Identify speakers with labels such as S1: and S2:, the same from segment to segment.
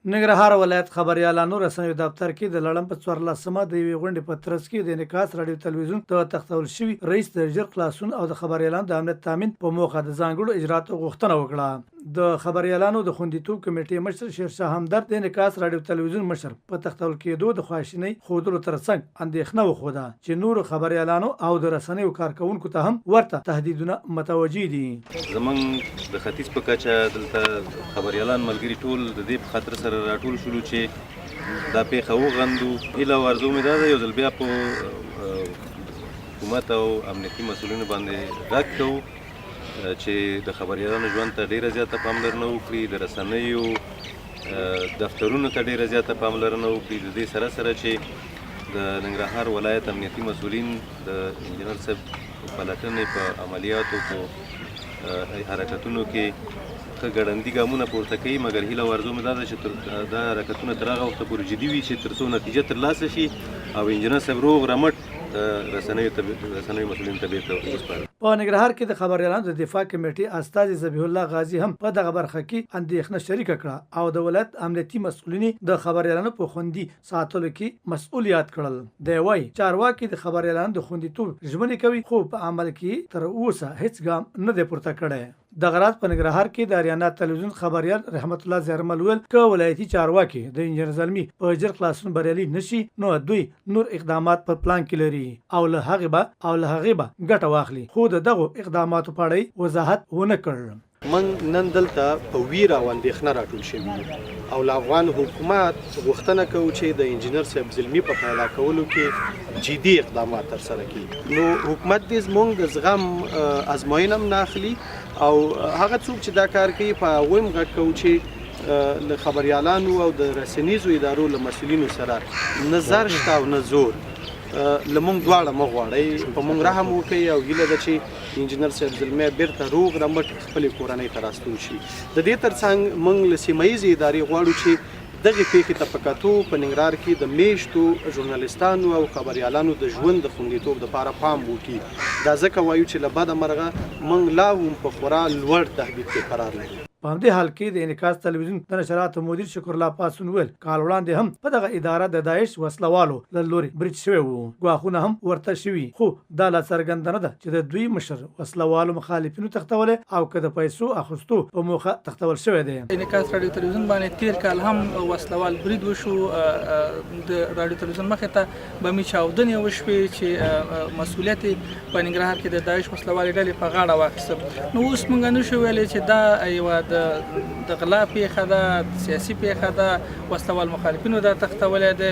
S1: ننګرهار ولایت خبریالانو رسنیو دفتر کې د لړم په 14مه د یوې غونډې په ترڅ کې د انعکاس راډیو تلویزیون د تختول شوي رئیس د ژر خلاصون او د خبریالانو د امنیت تامین په موخه د ځانګړو اجراتو غوښتنه وکړه. د خبریالانو د خوندیتوب کمیټې مشر شیرشاه همدرد د انعکاس راډیو تلویزیون مشر په تختول کېدو د خواشینۍ ښودلو ترڅنګ اندېښنه وښوده چې نورو خبریالانو او د رسنیو کارکوونکو ته هم ورته تهدیدونه متوجه دي.
S2: زمونږ د ختیځ په کچه دلته خبریالان ملګري ټول د دې په خاطر سره راټول شولو چې دا پیښه وغندو. هیله او آرزو مې دا ده یو ځل بیا په حکومت او امنیتي مسؤلینو باندې غږ کوو چې د خبریالانو ژوند ته ډیره زیاته پاملرنه وکړي، د رسنیو دفترونو ته ډیره زیاته پاملرنه وکړي. د دې سره سره چې د ننګرهار ولایت امنیتي مسؤلین د انجینر صاحب پلټنې په عملیاتو په حرکتونو کې ښه ګړندي ګامونه پورته کوي، مګر هیله او آرزو مې دا ده چې دا حرکتونه تر هغه وخته پورې جدي وي چې تر څو نتیجه ترلاسه شي او انجینر صاحب روغ رمټ رسنیو مسؤلینو ته بیرته وسپاري.
S1: په ننګرهار کې د خبریالانو د دفاع کمیټې استازي ذبیح الله غازي هم په دغه برخه کې اندېښنه شریکه کړه او د ولایت امنیتي مسؤلین د خبریالانو په خوندي ساتلو کې مسؤلیت کړل. دی وايي چارواکي د خبریالانو د خوندیتوب ژمنې کوي خو په عمل کې تر اوسه هیڅ ګام نه دی پورته کړی. د غرات په ننګرهار کې د اریانا تلویزیون خبریال رحمت الله زیرمل ویل که ولایتي چارواکي د انجینر زلمي په ژر خلاصون بریالي نشي نو دوی نور اقدامات پر پلان کې لري او له هغې به ګټه واخلي، خو د دغو اقداماتو په اړه وضاحت ونه کړ.
S3: من نن دلته په ویره او اندېښنه راټول شوي او له افغان حکومت غوښتنه کوو چې د انجینر صاحب زلمي په پیدا کولو کې جدي اقدامات ترسره کړي. نو حکومت دې زموږ د زغم ازموینه هم نه اخلي او هغه څوک چې دا کار کوي په هغوی هم غږ کوو چې له خبریالانو او د رسنیزو ادارو له مسؤلینو سره نه زر شته او نه زور لمونږ دواړه مه غواړئ، په مونږ رحم وکړئ او هیله ده چې انجینر صاحب زلمی بیرته روغ رمټ خپلې کورنۍ ته راستون شي. د دې ترڅنګ مونږ له سیمه ییزې ادارې غواړو چې دغې پیښې ته په کتو په ننګرهار کې د میشتو ژورنالستانو او خبریالانو د ژوند د خوندیتوب دپاره پام وکړي. دا ځکه وایو چې له بده مرغه مونږ لا هم په خورا لوړ تهدید کې قرار لرو.
S1: په همدې حال کې د انعکاس تلویزیون د نشراتو مدیر شکر الله پاسون ویل کال وړاندې هم په دغه اداره د داعش وسلوالو له لوري برید شوی وو، ګواښونه هم ورته شوي، خو دا لا څرګنده نه ده چې د دوی مشر وسلوالو مخالفینو تختولی او که د پیسو اخیستو په موخه تختول شوی دی.
S4: انعکاس راډیو تلویزیون باندې تیر کال هم وسلوال برید وشو، د راډیو تلویزیون مخې ته بمي چاودنې وشوې چې مسؤلیت په ننګرهار کې د داعش وسلوالې ډلې په غاړه واخیسته. نو اوس موږ نشو ویلی چې دا یوه د غلا پیښه ده، سیاسي پیښه ده، وسلوال مخالفینو دا تختولی دی،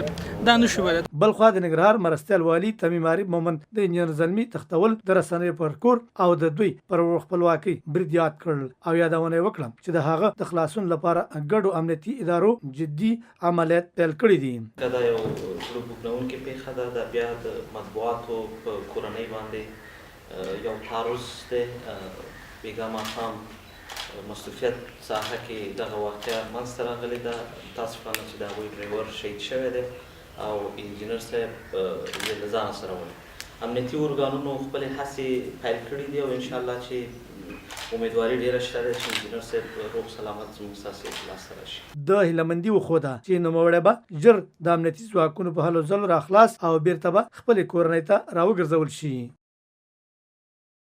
S4: دا نشو ویلی.
S1: بل خوا د ننګرهار مرستیال والي تمیم عارف مومند د انجینر زلمي تختول د رسنیو پر کور او د دوی پر خپلواکۍ برید یاد کړل او یادونه یې وکړه چې د هغه د خلاصون لپاره ګډو امنیتي ادارو جدي عملیات پیل کړي دي.
S5: دا یو زړه بوږنونکې پیښه ده، دا بیا د مطبوعاتو په کورنۍ باندې یو تعرض دی. بېګا ماښام مصروفیت ساحه کې دغه واقعه منځته راغلې ده. تاسو فهمه چې د هغوی ډریور شهید شوی دی او انجینر صاحب یې له ځانه سره وړي. امنیتي ارګانونو خپلې هڅې پیل کړي دي او انشاءالله چې امیدواري ډېره شته ده چې انجینر صاحب روغ سلامت زموږ ستاسې لاسته راشي.
S1: د هیلهمندي وښوده چې نوموړی به ژر د امنیتي ځواکونو په هلو ځلو راخلاص او بیرته به خپلې کورنۍ ته راوګرځول شي.